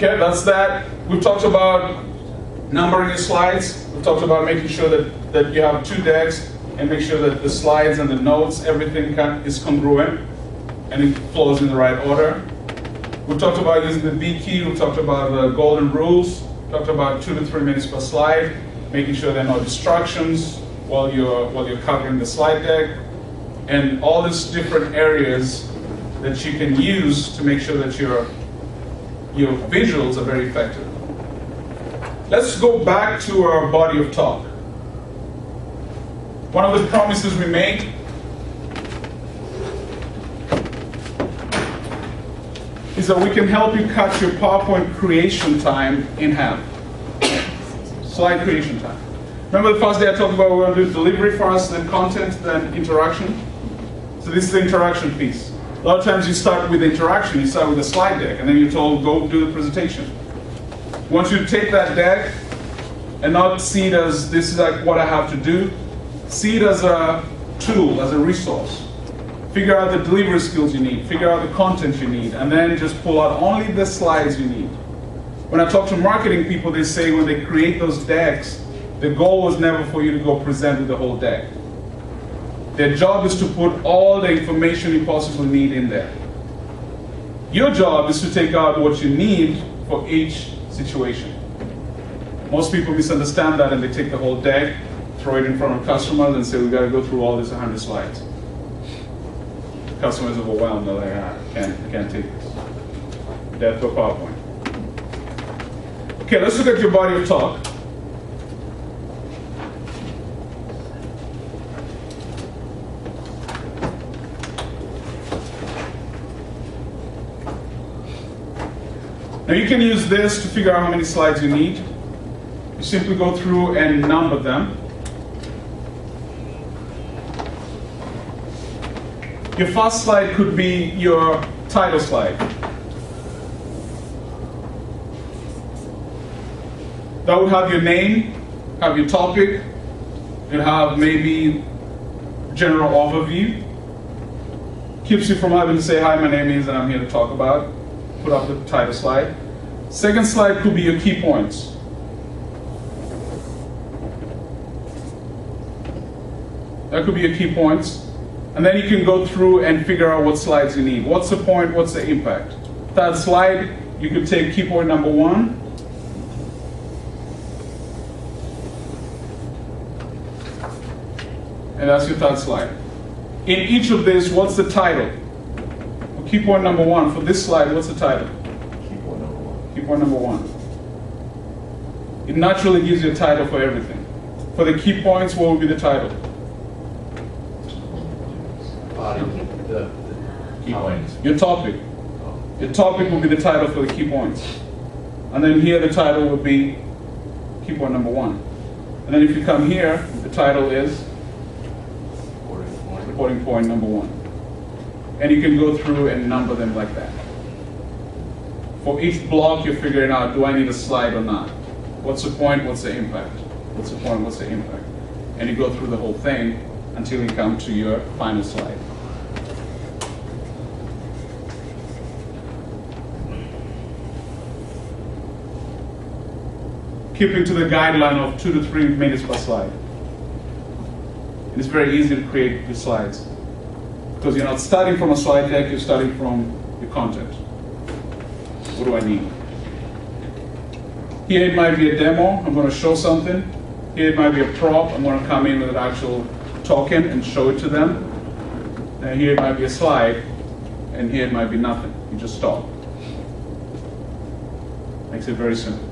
Okay, that's that. We've talked about numbering your slides. We've talked about making sure that you have 2 decks and make sure that the slides and the notes, everything is congruent and it flows in the right order. We've talked about using the B key. We've talked about the golden rules. We've talked about 2 to 3 minutes per slide, making sure there are no distractions while you're covering the slide deck, and all these different areas that you can use to make sure that your visuals are very effective. Let's go back to our body of talk. One of the promises we make is that we can help you cut your PowerPoint creation time in half. Slide creation time. Remember the first day I talked about we're going to do delivery first, then content, then interaction? So this is the interaction piece. A lot of times you start with interaction, you start with a slide deck, and then you're told, go do the presentation. I want you to take that deck and not see it as, this is like what I have to do. See it as a tool, as a resource. Figure out the delivery skills you need, figure out the content you need, and then just pull out only the slides you need. When I talk to marketing people, they say when they create those decks, the goal was never for you to go present with the whole deck. Their job is to put all the information you possibly need in there. Your job is to take out what you need for each situation. Most people misunderstand that and they take the whole deck, throw it in front of customers and say, we got to go through all these 100 slides. The customer is overwhelmed, they're like, I can't take this. Death for PowerPoint. Okay, let's look at your body of talk. Now you can use this to figure out how many slides you need. You simply go through and number them. Your first slide could be your title slide. That would have your name, have your topic, it'd have maybe general overview. Keeps you from having to say, hi, my name is, and I'm here to talk about. Put up the title slide. Second slide could be your key points. That could be your key points. And then you can go through and figure out what slides you need. What's the point? What's the impact? Third slide, you could take key point number 1. And that's your third slide. In each of these, what's the title? For key point number 1, for this slide, what's the title? Key point number 1. Key point number 1. It naturally gives you a title for everything. For the key points, what would be the title? The key points. Your topic. Your topic will be the title for the key points. And then here the title would be key point number 1. And then if you come here, the title is reporting point number 1. And you can go through and number them like that. For each block, you're figuring out, do I need a slide or not? What's the point? What's the impact? What's the point? What's the impact? And you go through the whole thing until you come to your final slide. Keeping to the guideline of 2 to 3 minutes per slide. And it's very easy to create your slides because you're not starting from a slide deck, you're starting from your content. What do I need? Here it might be a demo, I'm going to show something. Here it might be a prop, I'm going to come in with an actual token and show it to them. And here it might be a slide, and here it might be nothing. You just stop. Makes it very simple.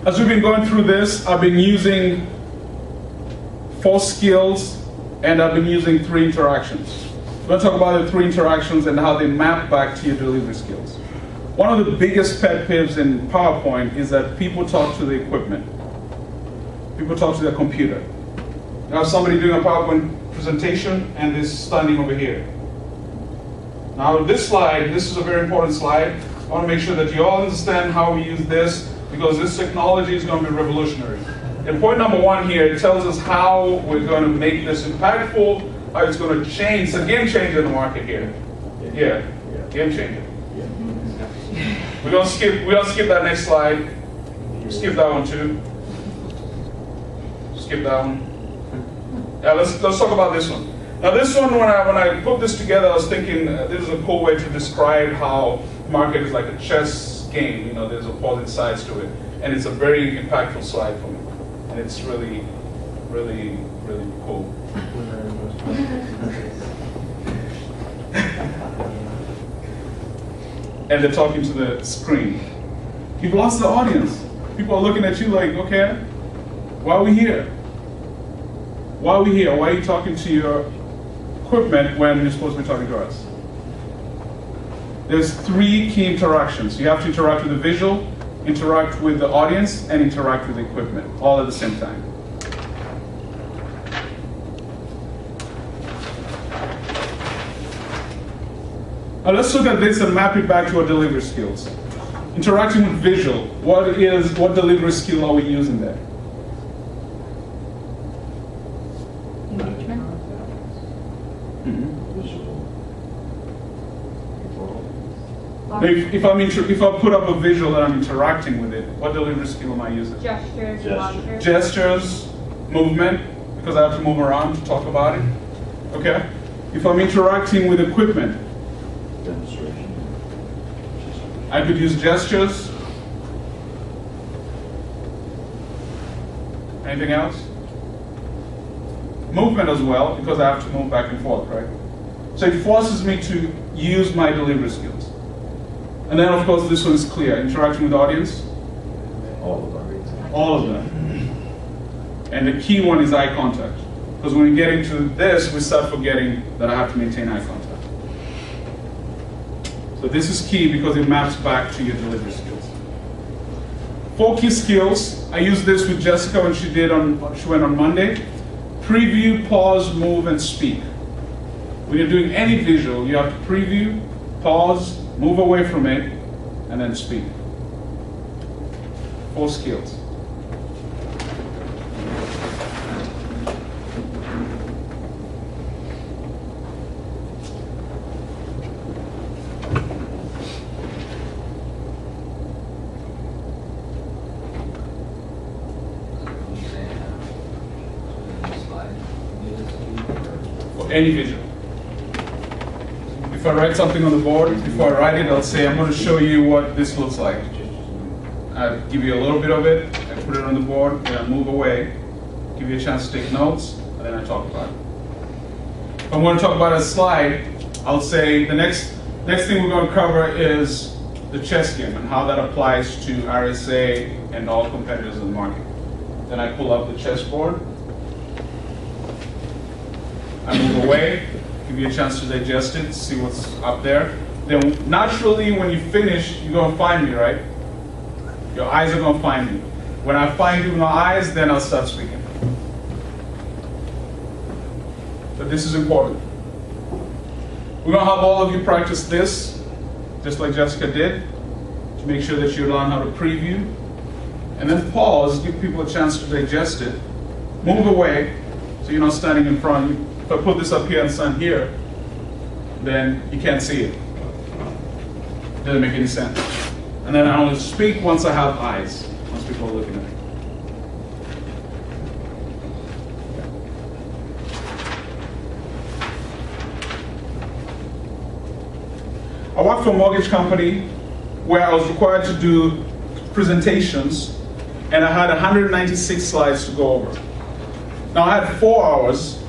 As we've been going through this, I've been using 4 skills, and I've been using 3 interactions. We're going to talk about the 3 interactions and how they map back to your delivery skills. One of the biggest pet peeves in PowerPoint is that people talk to the equipment. People talk to their computer. You have somebody doing a PowerPoint presentation, and they're standing over here. Now this slide, this is a very important slide. I want to make sure that you all understand how we use this, because this technology is going to be revolutionary. And point number 1 here, it tells us how we're going to make this impactful, how it's going to change. It's a game changer in the market here. Yeah, game changer. Yeah. We're gonna skip that next slide. Skip that one too. Skip that one. Yeah, let's talk about this one. Now this one, when I put this together, I was thinking this is a cool way to describe how market is like a chess game. You know, there's opposite sides to it, and it's a very impactful slide for me, and it's really, really, really cool. And they're talking to the screen. You've lost the audience. People are looking at you like, okay, why are we here? Why are we here? Why are you talking to your equipment when you're supposed to be talking to us? There's 3 key interactions. You have to interact with the visual, interact with the audience, and interact with the equipment, all at the same time. Now let's look at this and map it back to our delivery skills. Interacting with visual, what delivery skill are we using there? Engagement. If I put up a visual and I'm interacting with it, what delivery skill am I using? Gestures. Gestures. Gestures, movement, because I have to move around to talk about it. Okay? If I'm interacting with equipment, Demonstration. I could use gestures. Anything else? Movement as well, because I have to move back and forth, right? So it forces me to use my delivery skills. And then, of course, this one is clear. Interaction with the audience, All of them. all of them. And the key one is eye contact. Because when we get into this, we start forgetting that I have to maintain eye contact. So this is key because it maps back to your delivery skills. 4 key skills. I used this with Jessica when she went on Monday. Preview, pause, move, and speak. When you're doing any visual, you have to preview, pause, move away from it, and then speak. 4 skills. For any visual. If I write something on the board, before I write it, I'll say, I'm going to show you what this looks like. I'll give you a little bit of it, I put it on the board, then I move away, give you a chance to take notes, and then I talk about it. If I'm going to talk about a slide, I'll say the next thing we're going to cover is the chess game and how that applies to RSA and all competitors in the market. Then I pull up the chessboard, I move away, give you a chance to digest it, see what's up there. Then naturally, when you finish, you're going to find me, right? Your eyes are going to find me. When I find you with my eyes, then I'll start speaking. But this is important. We're going to have all of you practice this, just like Jessica did, to make sure that you learn how to preview. And then pause, give people a chance to digest it. Move away, so you're not standing in front. If I put this up here and stand here, then you can't see it. Doesn't make any sense. And then I only speak once I have eyes, once people are looking at me. I worked for a mortgage company where I was required to do presentations, and I had 196 slides to go over. Now I had 4 hours,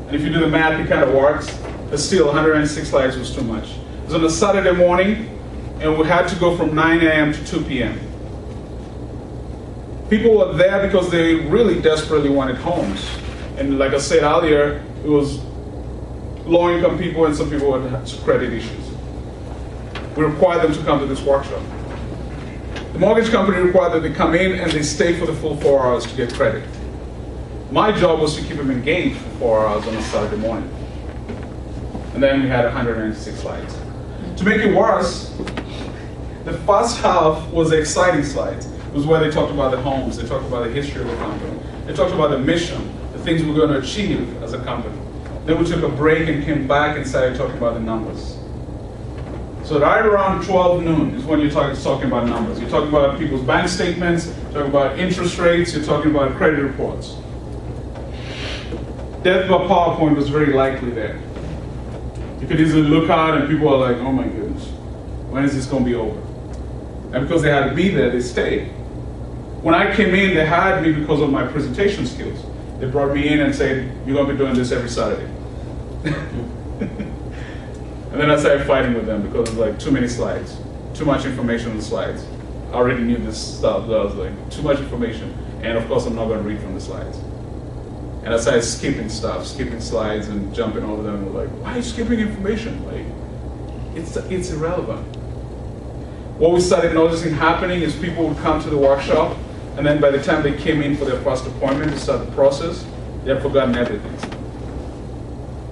and if you do the math, it kind of works, but still 196 slides was too much. It was on a Saturday morning, and we had to go from 9 a.m. to 2 p.m. People were there because they really desperately wanted homes. And like I said earlier, it was low-income people and some people had credit issues. We required them to come to this workshop. The mortgage company required that they come in and they stay for the full 4 hours to get credit. My job was to keep them engaged for 4 hours on a Saturday morning. And then we had 196 slides. To make it worse, the first half was the exciting slides. It was where they talked about the homes, they talked about the history of the company, they talked about the mission, the things we're going to achieve as a company. Then we took a break and came back and started talking about the numbers. So right around 12 noon is when you're talking about numbers. You're talking about people's bank statements, you're talking about interest rates, you're talking about credit reports. Death by PowerPoint was very likely there. You could easily look out and people are like, oh my goodness, when is this going to be over? And because they had to be there, they stayed. When I came in, they hired me because of my presentation skills. They brought me in and said, you're going to be doing this every Saturday. And then I started fighting with them because it was like too many slides, too much information on the slides. I already knew this stuff, but I was like, too much information. And of course, I'm not going to read from the slides. And I started skipping stuff, skipping slides and jumping over them. And like, why are you skipping information? Like, it's irrelevant. What we started noticing happening is people would come to the workshop, and then by the time they came in for their first appointment to start the process, they had forgotten everything.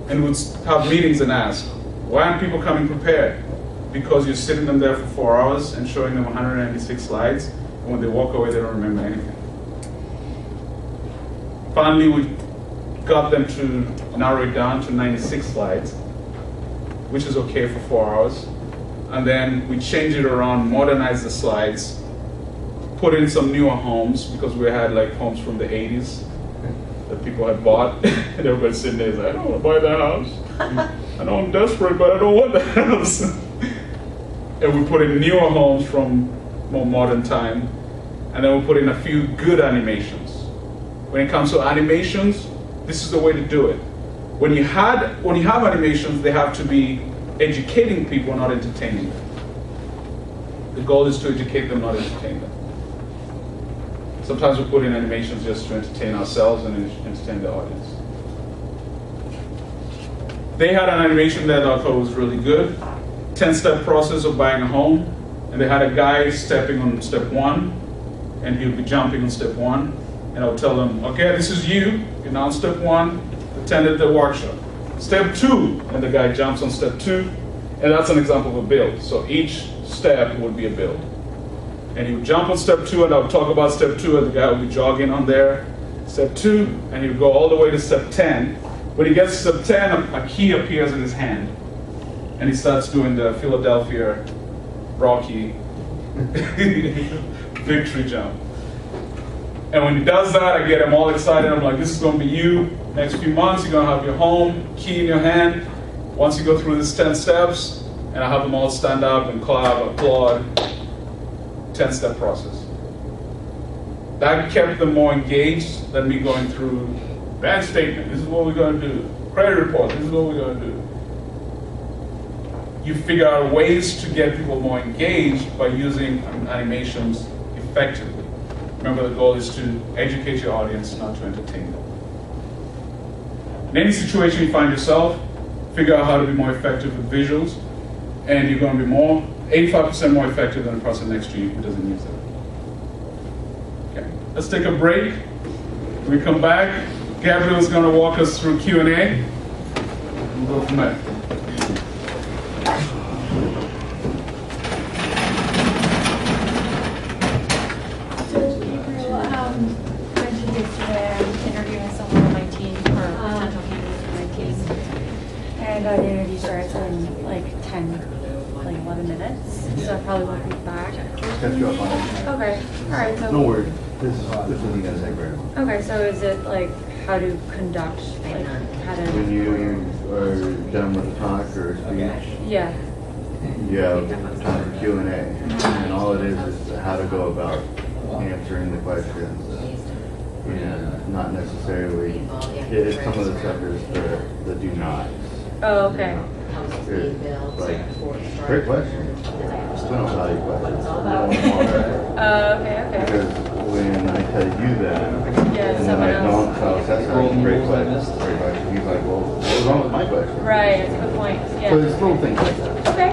And we'd have meetings and ask, why aren't people coming prepared? Because you're sitting them there for 4 hours and showing them 196 slides, and when they walk away, they don't remember anything. Finally, we got them to narrow it down to 96 slides, which is okay for 4 hours. And then we changed it around, modernized the slides, put in some newer homes, because we had like homes from the 80s that people had bought. And everybody's sitting there like, I don't want to buy that house. I know I'm desperate, but I don't want that house. And we put in newer homes from more modern time. And then we put in a few good animations. When it comes to animations, this is the way to do it. When you have animations, they have to be educating people, not entertaining them. The goal is to educate them, not entertain them. Sometimes we put in animations just to entertain ourselves and entertain the audience. They had an animation that I thought was really good. 10-step process of buying a home. And they had a guy stepping on step 1, and he would be jumping on step 1. And I would tell them, okay, this is you. You're now on step 1, attended the workshop. Step 2, and the guy jumps on step 2. And that's an example of a build. So each step would be a build. And he would jump on step 2, and I would talk about step 2, and the guy would be jogging on there. Step 2, and he would go all the way to step 10. When he gets to step 10, a key appears in his hand. And he starts doing the Philadelphia Rocky victory jump. And when he does that, I get him all excited. I'm like, this is going to be you. Next few months, you're going to have your home, key in your hand. Once you go through these 10 steps, and I have them all stand up and clap, applaud. 10-step process. That kept them more engaged than me going through bank statement. This is what we're going to do. Credit report. This is what we're going to do. You figure out ways to get people more engaged by using animations effectively. Remember, the goal is to educate your audience, not to entertain them. In any situation you find yourself, figure out how to be more effective with visuals, and you're going to be 85% more effective than the person next to you who doesn't use them. Okay, let's take a break. When we come back, Gabriel is going to walk us through Q&A. We'll go from there. And the interview starts in like 11 minutes, so I probably won't be back. Catch you up on it. Okay, alright, so. No worries. This is what you guys say, Brandon. Okay, so is it like how to conduct, like how to. When you are done with a talk or a speech, Yeah. you have time for Q&A. And all it is how to go about answering the questions. And not necessarily, it's some of the stuff is the do not. Oh, okay. Like, great question. Still don't value questions. Okay. Because when I tell you that, Yeah, and then someone I else. don't tell Cesar, great question. He's like, well, what was wrong with my question? Right, that's a good point. So Yeah. it's little things like that. Okay.